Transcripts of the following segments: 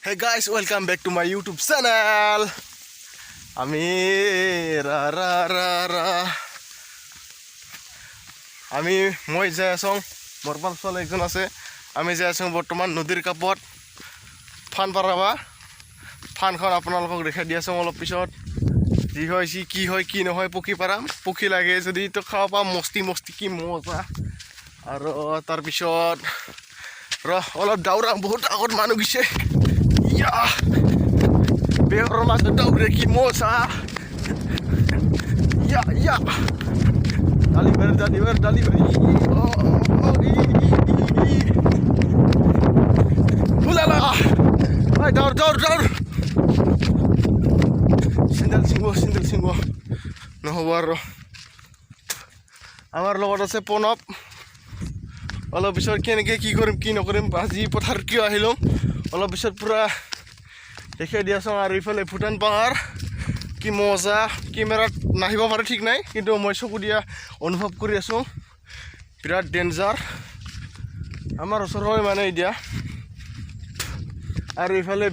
Hey guys, welcome back to my YouTube channel. আমি মই যাই আছোঁ মোৰ পাছফালে একজন আছে আমি যাই আছোঁ বৰ্তমান নদীৰ কাপত ফান পাৰাবা ফানখন আপোনালোকক দেখাই দি আছোঁ অলপ পিছত যি হয় কি হয় কি নহয় পক্ষী পাৰাম পক্ষী লাগে যদি তো খাব পাম মস্তি কি মজা আৰু তাৰ পিছত অলপ দাউৰা বহুত আগত মানুহ গৈছে Behor mas daure ki mosa. Ya. Daliver. Ulala. Hai daur. Sindel singgo. No hobaro. Amar লগত আছে পনপ অলপ পিছত কেনেকে কি কৰিম কি নকৰিম আজি পথাৰ কিয় আহিলো অলপ পিছত পুৰা দেখে দি আছোঁ আৰু ইফালে ভূটান পাহাৰ কি মজা কেমেৰাত নাহিব পাৰে ঠিক নাই কিন্তু মই চকু দিয়া অনুভৱ কৰি আছোঁ বিৰাট ডেঞ্জাৰ আমাৰ ওচৰ হয় মানে এতিয়া আৰু ইফালে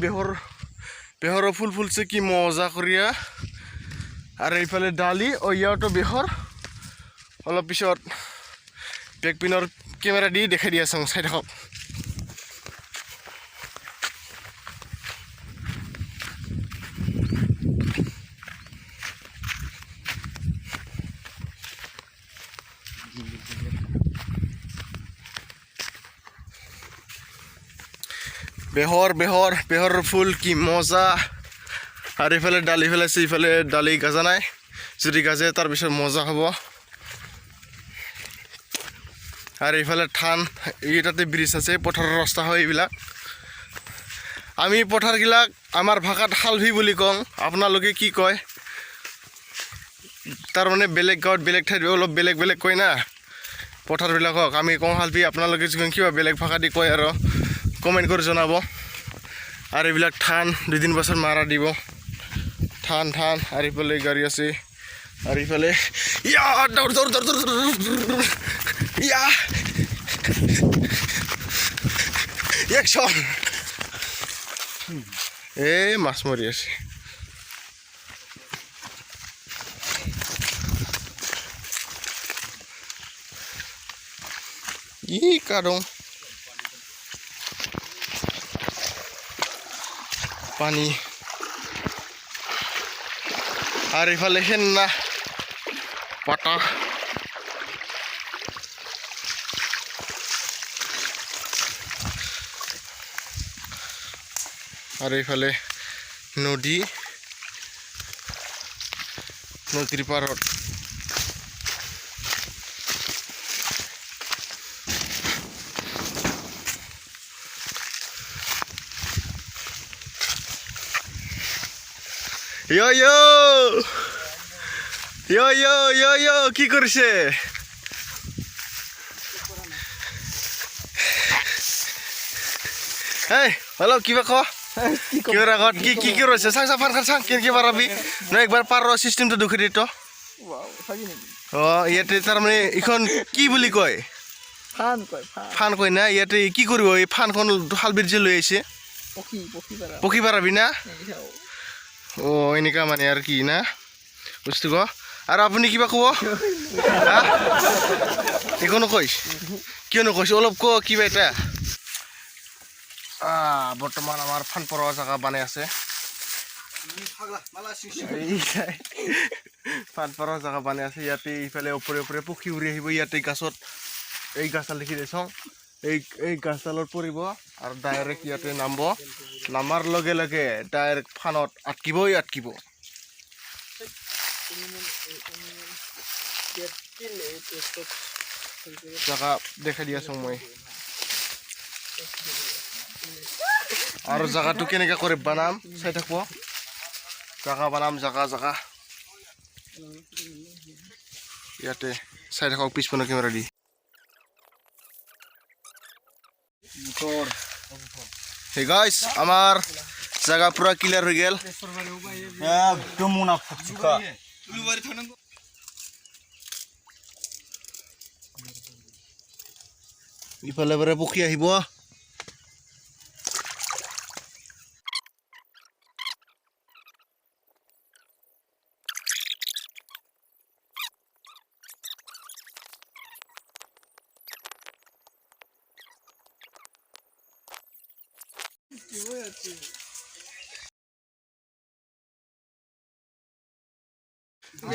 বেহৰৰ ফুল ফুলছে কি মজা কৰিয়া আৰু ইফালে ডালি ইয়াতো বেহৰ অলপ পিছত বেকপিনৰ কেমেৰা দি দেখাই দি আছোঁ চাই থাকক বেহৰ ফুল কি মজা আৰু ইফালে ডালি ফেলাইছে ইফালে ডালি গাজা নাই যদি গাজে তাৰপিছত মজা হ'ব আৰু ইফালে ঠান এইটাতে ব্ৰিজ আছে পথাৰৰ ৰাস্তা হয় এইবিলাক আমি পথাৰবিলাক আমাৰ ভাষাত হালভি বুলি কওঁ আপোনালোকে কি কয় তাৰমানে বেলেগ গাঁৱত বেলেগ ঠাইত অলপ বেলেগ কয় না পথাৰবিলাকক আমি কওঁ হালভি আপোনালোকে কিবা বেলেগ ভাষা দি কয় আৰু কমেণ্ট কৰি জনাব আৰু এইবিলাক ঠান 2-3 বছৰ মাৰা দিব ঠান আৰু ইফালে গাড়ী আছে আৰু ইফালে দৌৰ একশন মাছ মৰি আছে কাৰণ পানী আৰ ইফালে হেন্না পাতা আৰ ইফালে নদীৰ পাৰত কি কৰিছে হেল্ল' কিবা ক কিবা আগত কি কৰিছে চাং কেনেকৈ পাৰাবি নহয় একবাৰ পাৰ চিষ্টেমটো দুখে দিত ইয়াতে তাৰমানে এইখন কি বুলি কয় ফান কয় না ইয়াতে কি কৰিব এই ফানখন শালবিৰ যে লৈ আহিছে পক্ষী পাৰাবি না এনেকা মানে আৰু কি না বস্তু ক আৰু আপুনি কিবা ক'ব একো নকৈছ কিয় নকৈছ অলপ ক কিবা এটা বৰ্তমান আমাৰ ফান পৰা জেগা বনাই আছে ফান পৰা জেগা বনাই আছে ইয়াতে ইফালে ওপৰে পক্ষী উৰি আহিব ইয়াতে গাছত এই গাছডাল দেখি দিছোঁ এই গাছডালত পৰিব আৰু ডাইৰেক্ট ইয়াতে নামাৰ লগে ডাইৰেক্ট ফানত আটকিব জাগা দেখাই দি আছোঁ মই আৰু জাগাটো কেনেকৈ কৰি বনাম চাই থাকব জাগা বনাম জাগা ইয়াতে চাই থাকক পিছপিনৰ কেমেৰা দি Hey guys, আমাৰ জায়গা পুৰা ক্লিয়াৰ হয়ে গেল একদম মুনাফা চুকা ইফালে পক্ষী আহিব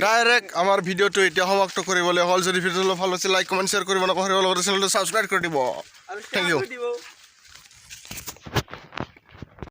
ডাইৰেক্ট আমাৰ ভিডিঅ'টো এতিয়া সমাপ্ত কৰিবলৈ হ'ল। যদি ভিডিঅ'টো ভাল হৈছে লাইক কমেণ্ট শ্বেয়াৰ কৰিব নকৰিব, লগতে চেনেলটো ছাবস্ক্ৰাইব কৰি দিব। Thank U.